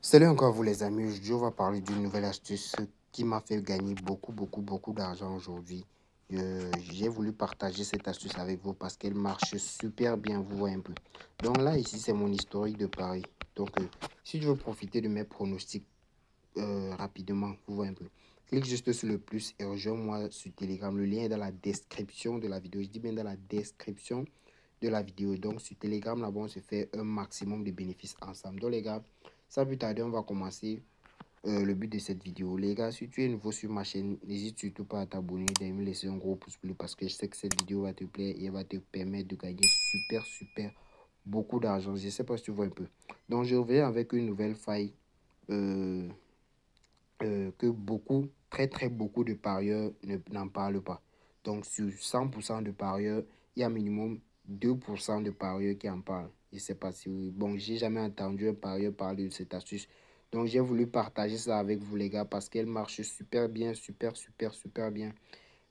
Salut encore vous les amis, aujourd'hui on va parler d'une nouvelle astuce qui m'a fait gagner beaucoup d'argent aujourd'hui. J'ai voulu partager cette astuce avec vous parce qu'elle marche super bien, vous voyez un peu. Donc là ici c'est mon historique de Paris. Donc si tu veux profiter de mes pronostics rapidement, vous voyez un peu. Clique juste sur le plus et rejoins-moi sur Telegram. Le lien est dans la description de la vidéo. Je dis bien dans la description de la vidéo. Donc sur Telegram là-bas on se fait un maximum de bénéfices ensemble. Donc les gars, sans plus tarder, on va commencer le but de cette vidéo. Les gars, si tu es nouveau sur ma chaîne, n'hésite surtout pas à t'abonner, d'aimer, laisser un gros pouce bleu parce que je sais que cette vidéo va te plaire et elle va te permettre de gagner super beaucoup d'argent. Je sais pas si tu vois un peu. Donc, je reviens avec une nouvelle faille euh, que très beaucoup de parieurs n'en parlent pas. Donc, sur 100% de parieurs, il y a minimum 2% de parieurs qui en parlent. Je ne sais pas si... Bon, j'ai jamais entendu un parieur parler de cette astuce. Donc, j'ai voulu partager ça avec vous, les gars, parce qu'elle marche super bien, super bien.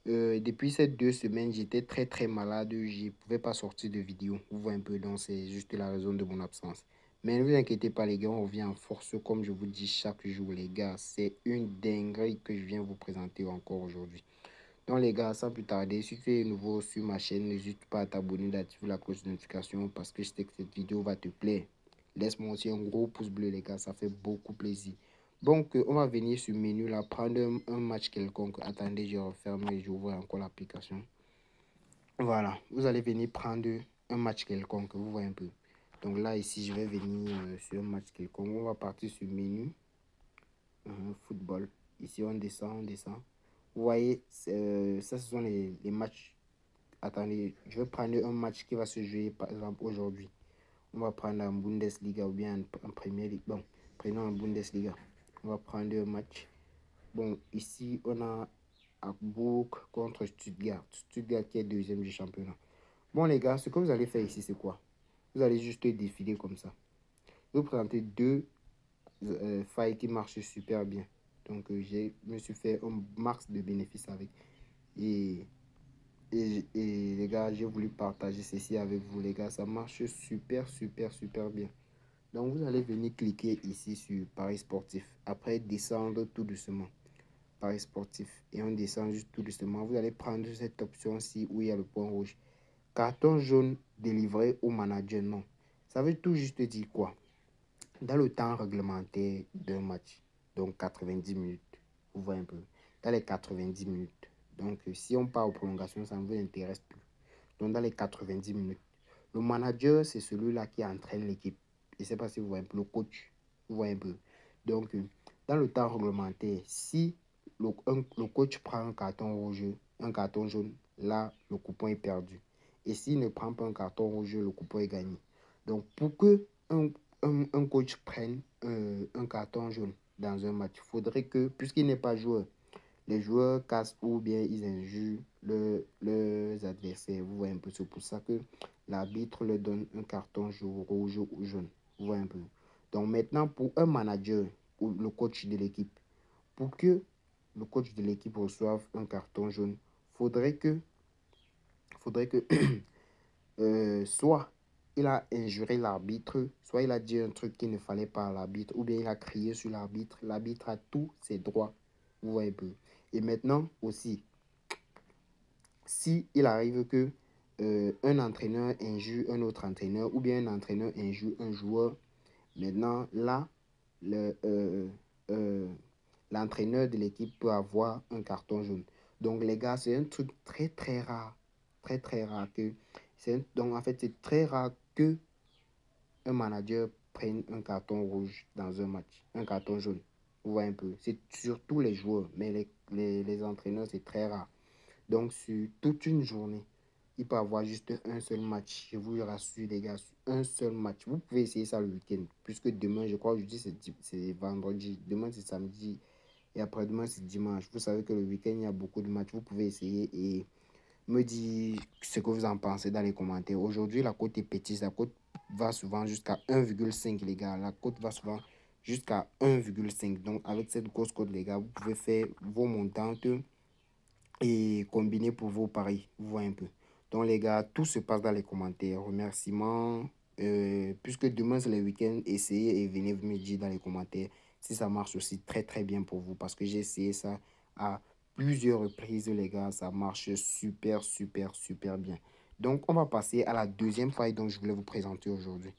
Depuis ces 2 semaines, j'étais très malade. Je ne pouvais pas sortir de vidéo. Vous voyez un peu, donc c'est juste la raison de mon absence. Mais ne vous inquiétez pas, les gars, on revient en force, comme je vous dis chaque jour, les gars. C'est une dinguerie que je viens vous présenter encore aujourd'hui. Donc, les gars, sans plus tarder, si tu es nouveau sur ma chaîne, n'hésite pas à t'abonner, d'activer la cloche de notification parce que je sais que cette vidéo va te plaire. Laisse-moi aussi un gros pouce bleu, les gars, ça fait beaucoup plaisir. Donc, on va venir sur le menu, là, prendre un match quelconque. Attendez, je referme et j'ouvre encore l'application. Voilà, vous allez venir prendre un match quelconque, vous voyez un peu. Donc là, ici, je vais venir sur un match quelconque. On va partir sur le menu, football. Ici, on descend, on descend. Vous voyez, ça, ce sont les matchs. Attendez, je vais prendre un match qui va se jouer, par exemple, aujourd'hui. On va prendre en Bundesliga ou bien en Premier League. Bon, prenons en Bundesliga. On va prendre un match. Bon, ici, on a Hambourg contre Stuttgart. Stuttgart qui est deuxième du championnat. Bon, les gars, ce que vous allez faire ici, c'est quoi? Vous allez juste défiler comme ça. Je vais vous présenter deux failles qui marchent super bien. Donc, je me suis fait un max de bénéfices avec. Et, et les gars, j'ai voulu partager ceci avec vous, les gars. Ça marche super bien. Donc, vous allez venir cliquer ici sur Paris sportif. Après, descendre tout doucement. Paris sportif. Et on descend juste tout doucement. Vous allez prendre cette option-ci où il y a le point rouge. Carton jaune délivré au manager, non. Ça veut tout juste dire quoi? Dans le temps réglementaire d'un match, donc 90 minutes, vous voyez un peu, dans les 90 minutes, donc si on part aux prolongations, ça ne vous intéresse plus. Donc dans les 90 minutes, le manager, c'est celui-là qui entraîne l'équipe. Je ne sais pas si vous voyez un peu, le coach, vous voyez un peu. Donc, dans le temps réglementaire, si le coach prend un carton rouge, un carton jaune, là, le coupon est perdu. Et s'il ne prend pas un carton rouge, le coupon est gagné. Donc, pour que un coach prenne un carton jaune dans un match, il faudrait que, puisqu'il n'est pas joueur, les joueurs cassent ou bien ils injurent leurs adversaires. Vous voyez un peu, c'est pour ça que l'arbitre leur donne un carton rouge ou jaune. Vous voyez un peu. Donc maintenant, pour un manager ou le coach de l'équipe, pour que le coach de l'équipe reçoive un carton jaune, faudrait que soit il a injuré l'arbitre, soit il a dit un truc qu'il ne fallait pas à l'arbitre, ou bien il a crié sur l'arbitre. L'arbitre a tous ses droits. Vous voyez un peu. Et maintenant aussi, si il arrive que un entraîneur injure un autre entraîneur, ou bien un entraîneur injure un joueur, maintenant là, l'entraîneur de l'équipe peut avoir un carton jaune. Donc les gars, c'est un truc très rare. Très rare que donc en fait, c'est très rare que un manager prenne un carton rouge dans un match, un carton jaune. Vous voyez un peu. C'est surtout les joueurs, mais les entraîneurs, c'est très rare. Donc, sur toute une journée, il peut avoir juste un seul match. Je vous le rassure, les gars, un seul match. Vous pouvez essayer ça le week-end, puisque demain, je crois, jeudi, c'est vendredi. Demain, c'est samedi. Et après-demain, c'est dimanche. Vous savez que le week-end, il y a beaucoup de matchs. Vous pouvez essayer et me dire ce que vous en pensez dans les commentaires. Aujourd'hui, la cote est petite. La cote va souvent jusqu'à 1,5, les gars. La cote va souvent jusqu'à 1,5. Donc, avec cette grosse cote, les gars, vous pouvez faire vos montantes et combiner pour vos paris. Vous voyez un peu. Donc, les gars, tout se passe dans les commentaires. Remerciements. puisque demain c'est le week-end, essayez et venez me dire dans les commentaires si ça marche aussi très bien pour vous. Parce que j'ai essayé ça à plusieurs reprises, les gars. Ça marche super bien. Donc, on va passer à la deuxième faille dont je voulais vous présenter aujourd'hui.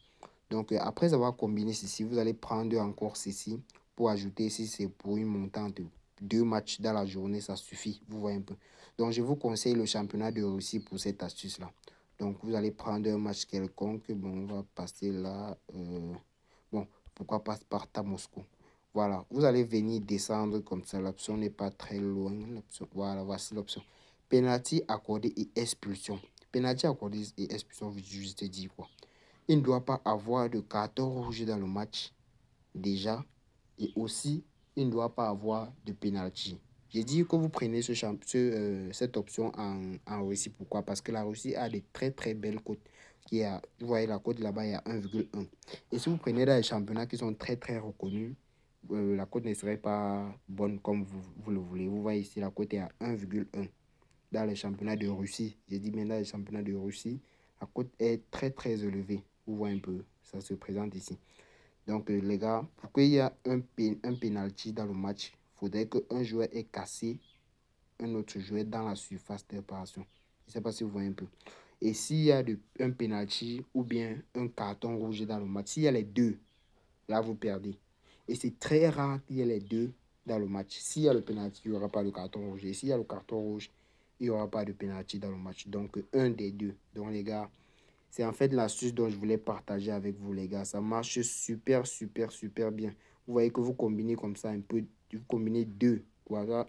Donc, après avoir combiné ceci, vous allez prendre encore ceci pour ajouter, si c'est pour une montante de 2 matchs dans la journée, ça suffit. Vous voyez un peu. Donc, je vous conseille le championnat de Russie pour cette astuce-là. Donc, vous allez prendre un match quelconque. Bon, on va passer là. Bon, pourquoi pas Sparta Moscou. Voilà, vous allez venir descendre comme ça. L'option n'est pas très loin. Voilà, voici l'option. Penalty accordé et expulsion. Penalty accordé et expulsion, je te dis quoi. Il ne doit pas avoir de carton rouge dans le match, déjà. Et aussi, il ne doit pas avoir de penalty. J'ai dit que vous prenez cette option en Russie. Pourquoi? Parce que la Russie a de très belles cotes. Vous voyez la cote là-bas, il y a 1,1. Et si vous prenez dans les championnats qui sont très reconnus, la cote ne serait pas bonne comme vous le voulez. Vous voyez ici, la cote est à 1,1 dans les championnats de Russie. J'ai dit bien dans les championnats de Russie, la cote est très élevée. Vous voyez un peu, ça se présente ici. Donc, les gars, pour qu'il y ait un penalty dans le match, il faudrait qu'un joueur ait cassé un autre joueur dans la surface de réparation. Je ne sais pas si vous voyez un peu. Et s'il y a un penalty ou bien un carton rouge dans le match, s'il y a les deux, là, vous perdez. Et c'est très rare qu'il y ait les deux dans le match. S'il y a le penalty, il n'y aura pas le carton rouge. Et s'il y a le carton rouge, il n'y aura pas de penalty dans le match. Donc, un des deux. Donc, les gars, c'est en fait l'astuce dont je voulais partager avec vous, les gars. Ça marche super bien. Vous voyez que vous combinez comme ça un peu. Vous combinez deux. Voilà.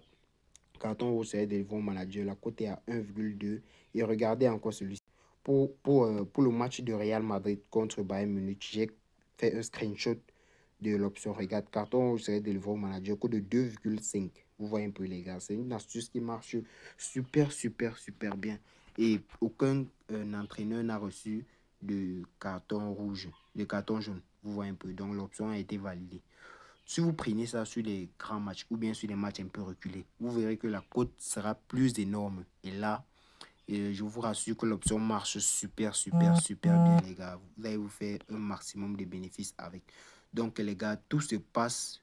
Carton rouge, c'est de vos manager. La cote est à 1,2. Et regardez encore celui-ci. Pour le match de Real Madrid contre Bayern Munich, j'ai fait un screenshot de l'option regarde. Carton rouge serait délivré au manager. Coût de 2,5. Vous voyez un peu, les gars. C'est une astuce qui marche super bien. Et aucun entraîneur n'a reçu de carton rouge, de carton jaune. Vous voyez un peu. Donc, l'option a été validée. Si vous prenez ça sur les grands matchs ou bien sur les matchs un peu reculés, vous verrez que la cote sera plus énorme. Et là, je vous rassure que l'option marche super bien, les gars. Vous allez vous faire un maximum de bénéfices avec. Donc, les gars, tout se passe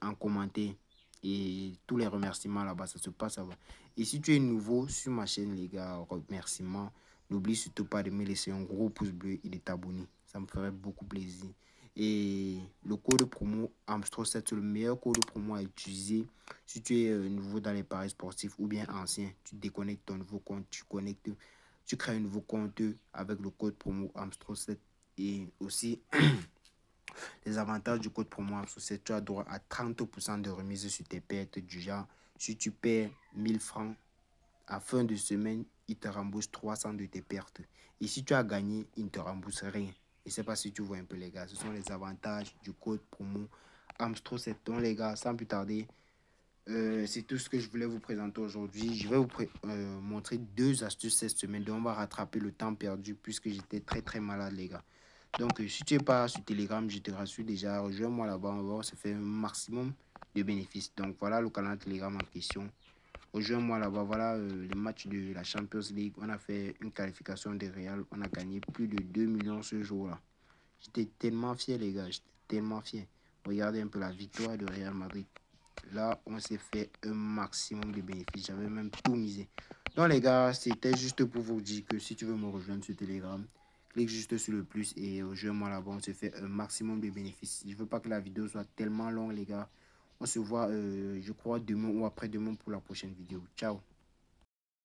en commentaire. Et tous les remerciements là-bas, ça se passe là-bas. Et si tu es nouveau sur ma chaîne, les gars, remerciements. N'oublie surtout pas de me laisser un gros pouce bleu et de t'abonner. Ça me ferait beaucoup plaisir. Et le code promo Amstro7, c'est le meilleur code promo à utiliser si tu es nouveau dans les paris sportifs ou bien ancien. Tu déconnectes ton nouveau compte, tu crées un nouveau compte avec le code promo Amstro7. Et aussi, les avantages du code promo Amstro7, tu as droit à 30% de remise sur tes pertes du genre. Si tu perds 1000 francs, à fin de semaine, il te rembourse 300 de tes pertes. Et si tu as gagné, il ne te rembourse rien. Je ne sais pas si tu vois un peu, les gars. Ce sont les avantages du code promo Amstro7. Donc, les gars, sans plus tarder, c'est tout ce que je voulais vous présenter aujourd'hui. Je vais vous montrer 2 astuces cette semaine. Donc, on va rattraper le temps perdu puisque j'étais très malade, les gars. Donc, si tu n'es pas sur Telegram, je te rassure déjà, rejoins-moi là-bas. On va se faire un maximum de bénéfices. Donc, voilà le canal Telegram en question. Rejoins-moi là-bas. Voilà le match de la Champions League. On a fait une qualification de Real. On a gagné plus de 2 millions ce jour-là. J'étais tellement fier, les gars. J'étais tellement fier. Regardez un peu la victoire de Real Madrid. Là, on s'est fait un maximum de bénéfices. J'avais même tout misé. Donc, les gars, c'était juste pour vous dire que si tu veux me rejoindre sur Telegram, clique juste sur le plus et rejoins-moi là-bas. On se fait un maximum de bénéfices. Je ne veux pas que la vidéo soit tellement longue, les gars. On se voit, je crois, demain ou après-demain pour la prochaine vidéo. Ciao.